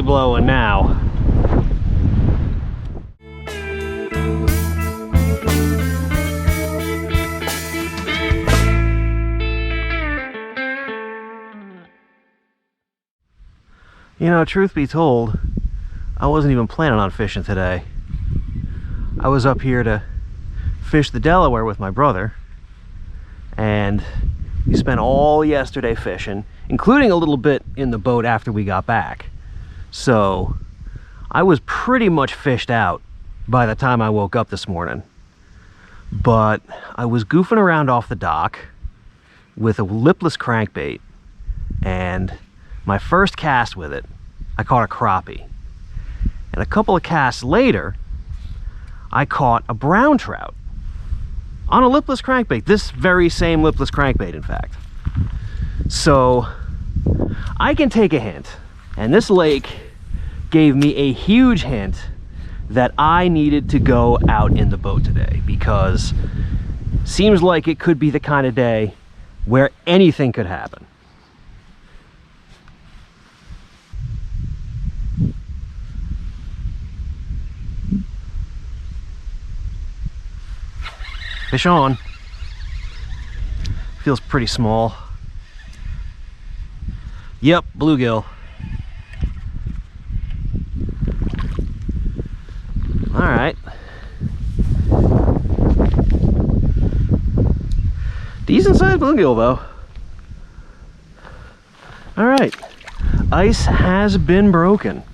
blowing now. You know, truth be told, I wasn't even planning on fishing today. I was up here to fish the Delaware with my brother, and we spent all yesterday fishing, including a little bit in the boat after we got back. So I was pretty much fished out by the time I woke up this morning. But I was goofing around off the dock with a lipless crankbait, and my first cast with it, I caught a crappie. And a couple of casts later, I caught a brown trout on a lipless crankbait. This very same lipless crankbait, in fact. So I can take a hint, and this lake gave me a huge hint that I needed to go out in the boat today, because seems like it could be the kind of day where anything could happen. Fish on. Feels pretty small. Yep, bluegill. All right. Decent sized bluegill though. All right. Ice has been broken.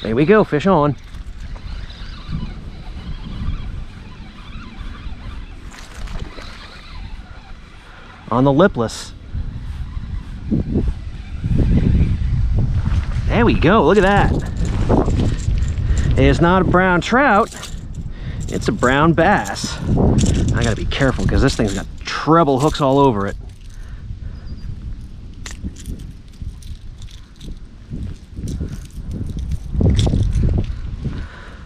There we go, fish on. On the lipless. There we go, look at that. It's not a brown trout, it's a brown bass. I gotta be careful because this thing's got treble hooks all over it.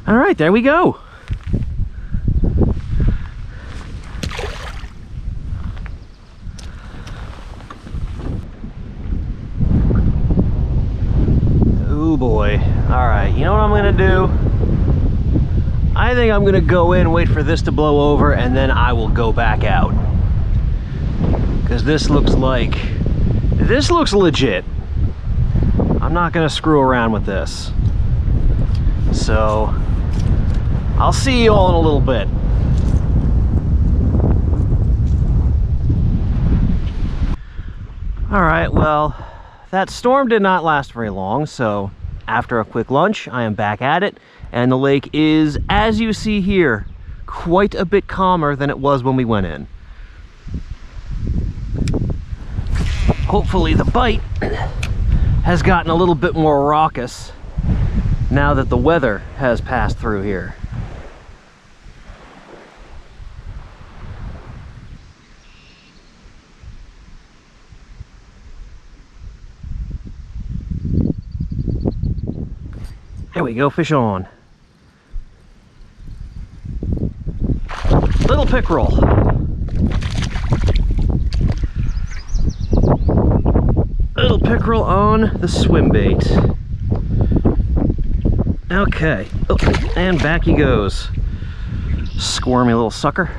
All right, there we go. Oh boy. All right, you know what I'm gonna do? I think I'm gonna go in, wait for this to blow over, and then I will go back out. Because this looks legit. I'm not gonna screw around with this. So I'll see you all in a little bit. All right, well, that storm did not last very long, so after a quick lunch, I am back at it, and the lake is, as you see here, quite a bit calmer than it was when we went in. Hopefully the bite has gotten a little bit more raucous now that the weather has passed through here. There we go, fish on. Little pickerel. Little pickerel on the swim bait. Okay, oh, and back he goes. Squirmy little sucker.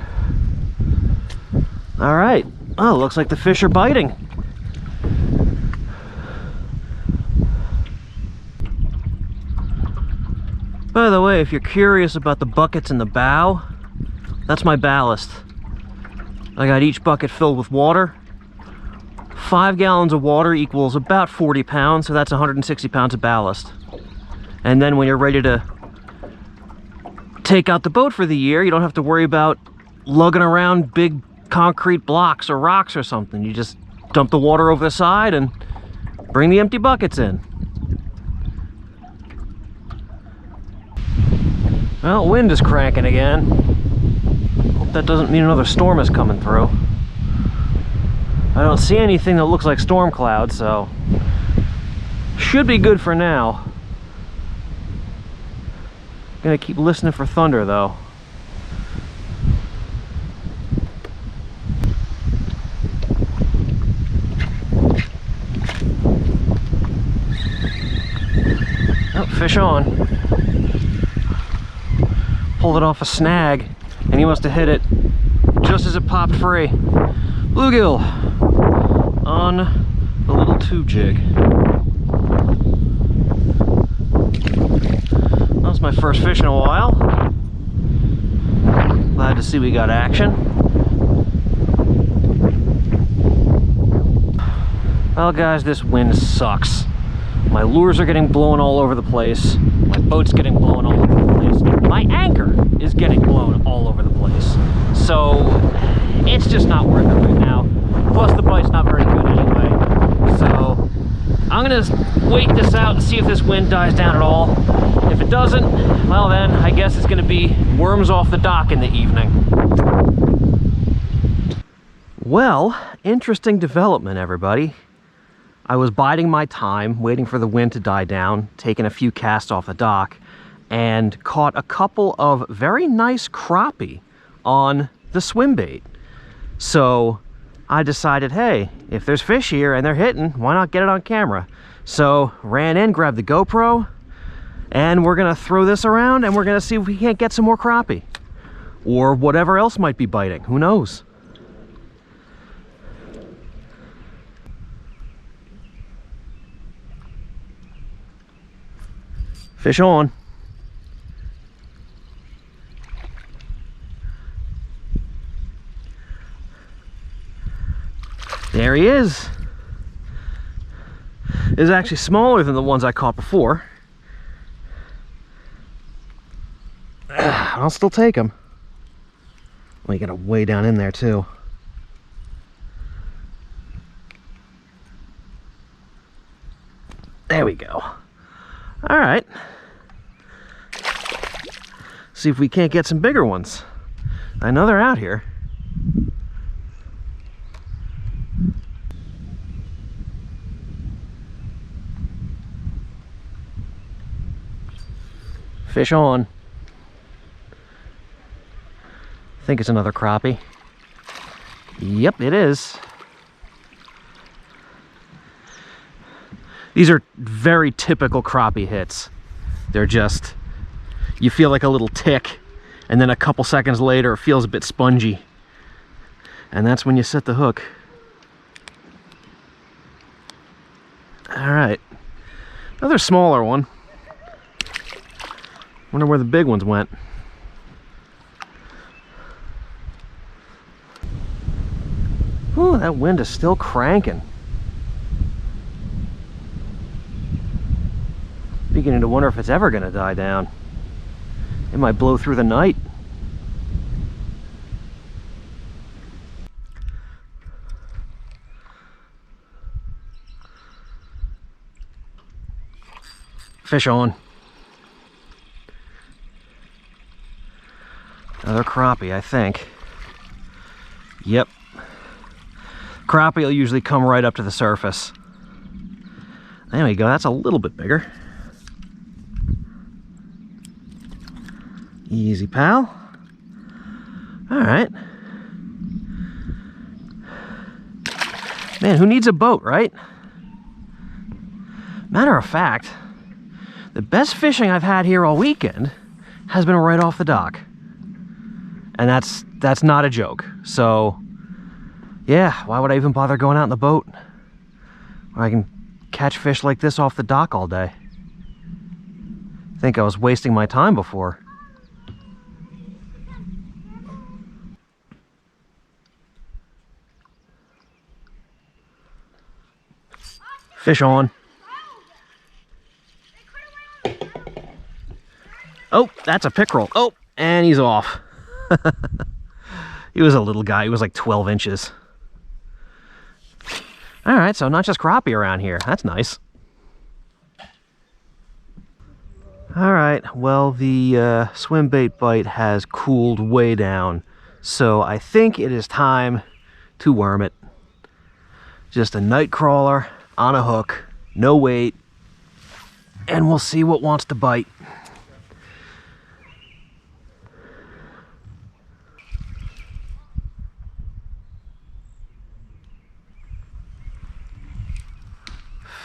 All right, oh, looks like the fish are biting. By the way, if you're curious about the buckets in the bow, that's my ballast. I got each bucket filled with water. 5 gallons of water equals about 40 pounds, so that's 160 pounds of ballast. And then when you're ready to take out the boat for the year, you don't have to worry about lugging around big concrete blocks or rocks or something. You just dump the water over the side and bring the empty buckets in. Well, wind is cranking again. Hope that doesn't mean another storm is coming through. I don't see anything that looks like storm clouds, so should be good for now. Gonna keep listening for thunder though. on. Pulled it off a snag, and he must have hit it just as it popped free. Bluegill on the little tube jig. That was my first fish in a while. Glad to see we got action. Well guys, this wind sucks. My lures are getting blown all over the place. My boat's getting blown all over the place. My anchor is getting blown all over the place. So it's just not worth it right now. Plus the bite's not very good anyway. So I'm gonna wait this out and see if this wind dies down at all. If it doesn't, well then I guess it's gonna be worms off the dock in the evening. Well, interesting development, everybody. I was biding my time, waiting for the wind to die down, taking a few casts off the dock, and caught a couple of very nice crappie on the swim bait. So I decided, hey, if there's fish here and they're hitting, why not get it on camera? So ran in, grabbed the GoPro, and we're gonna throw this around and we're gonna see if we can't get some more crappie. Or whatever else might be biting, who knows? Fish on. There he is. This is actually smaller than the ones I caught before. I'll still take him. Well, you got a way down in there too. There we go. All right. See if we can't get some bigger ones. I know they're out here. Fish on. I think it's another crappie. Yep, it is. These are very typical crappie hits. They're just, you feel like a little tick, and then a couple seconds later it feels a bit spongy. And that's when you set the hook. All right, another smaller one. Wonder where the big ones went. Ooh, that wind is still cranking. Beginning to wonder if it's ever gonna die down. It might blow through the night. Fish on. Another crappie, I think. Yep. Crappie will usually come right up to the surface. There we go, that's a little bit bigger. Easy, pal. All right. Man, who needs a boat, right? Matter of fact, the best fishing I've had here all weekend has been right off the dock. And that's not a joke. So, yeah, why would I even bother going out in the boat where I can catch fish like this off the dock all day? I think I was wasting my time before. Fish on. Oh, that's a pickerel. Oh, and he's off. He was a little guy. He was like 12 inches. All right, so not just crappie around here. That's nice. All right, well, the swim bait bite has cooled way down, so I think it is time to worm it. Just a night crawler on a hook, no weight, and we'll see what wants to bite.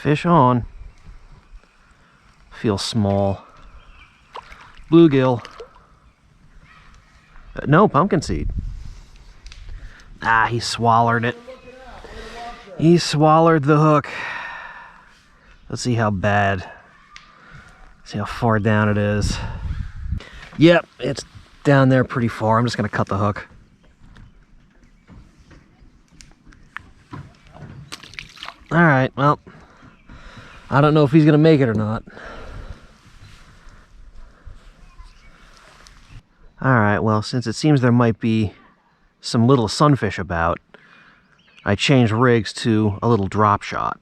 Fish on. Feels small. Bluegill. No, pumpkin seed. Ah, he swallowed it. He swallowed the hook. Let's see how bad. See how far down it is. Yep, it's down there pretty far. I'm just gonna cut the hook. All right, well, I don't know if he's gonna make it or not. All right, well, since it seems there might be some little sunfish about, I changed rigs to a little drop shot.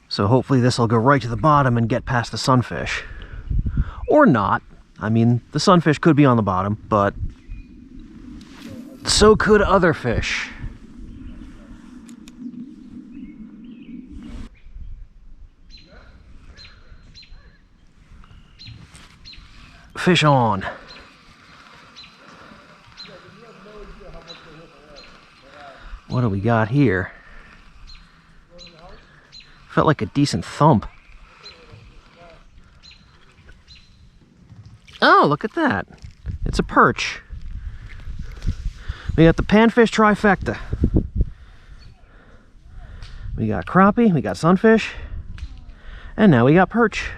So hopefully this will go right to the bottom and get past the sunfish. Or not. I mean, the sunfish could be on the bottom, but so could other fish. Fish on. What do we got here? Felt like a decent thump. Oh, look at that. It's a perch. We got the panfish trifecta. We got crappie, we got sunfish, and now we got perch.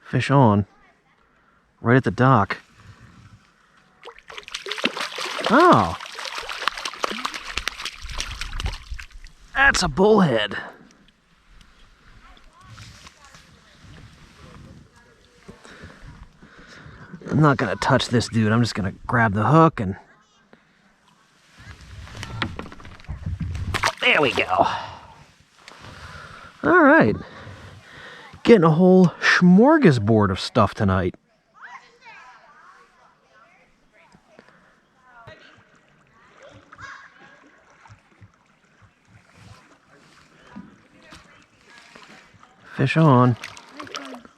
Fish on, right at the dock. Oh, that's a bullhead. I'm not gonna touch this dude. I'm just gonna grab the hook and there we go. All right. Getting a whole smorgasbord of stuff tonight. Fish on.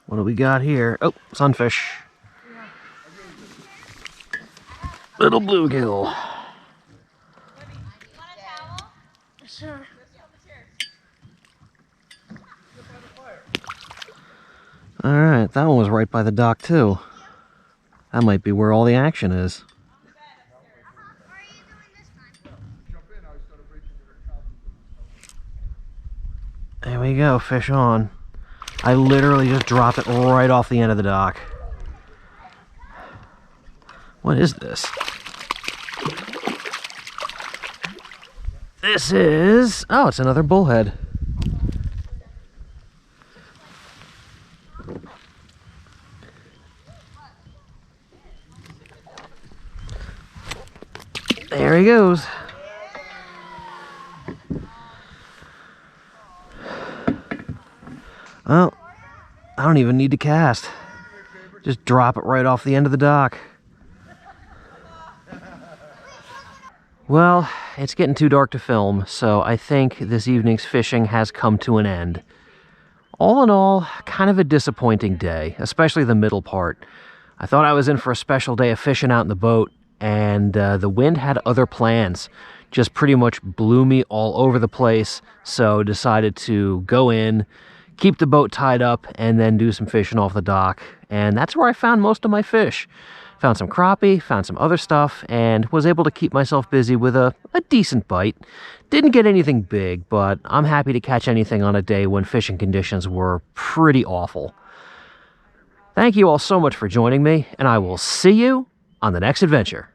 What do we got here? Oh, sunfish. Little bluegill. Sure. All right, that one was right by the dock too. That might be where all the action is. There we go, fish on. I literally just dropped it right off the end of the dock. What is this? This is... oh, it's another bullhead. There he goes. Well, I don't even need to cast. Just drop it right off the end of the dock. Well, it's getting too dark to film, so I think this evening's fishing has come to an end. All in all, kind of a disappointing day, especially the middle part. I thought I was in for a special day of fishing out in the boat, and the wind had other plans. Just pretty much blew me all over the place, so decided to go in, keep the boat tied up, and then do some fishing off the dock. And that's where I found most of my fish. Found some crappie, found some other stuff, and was able to keep myself busy with a decent bite. Didn't get anything big, but I'm happy to catch anything on a day when fishing conditions were pretty awful. Thank you all so much for joining me, and I will see you on the next adventure.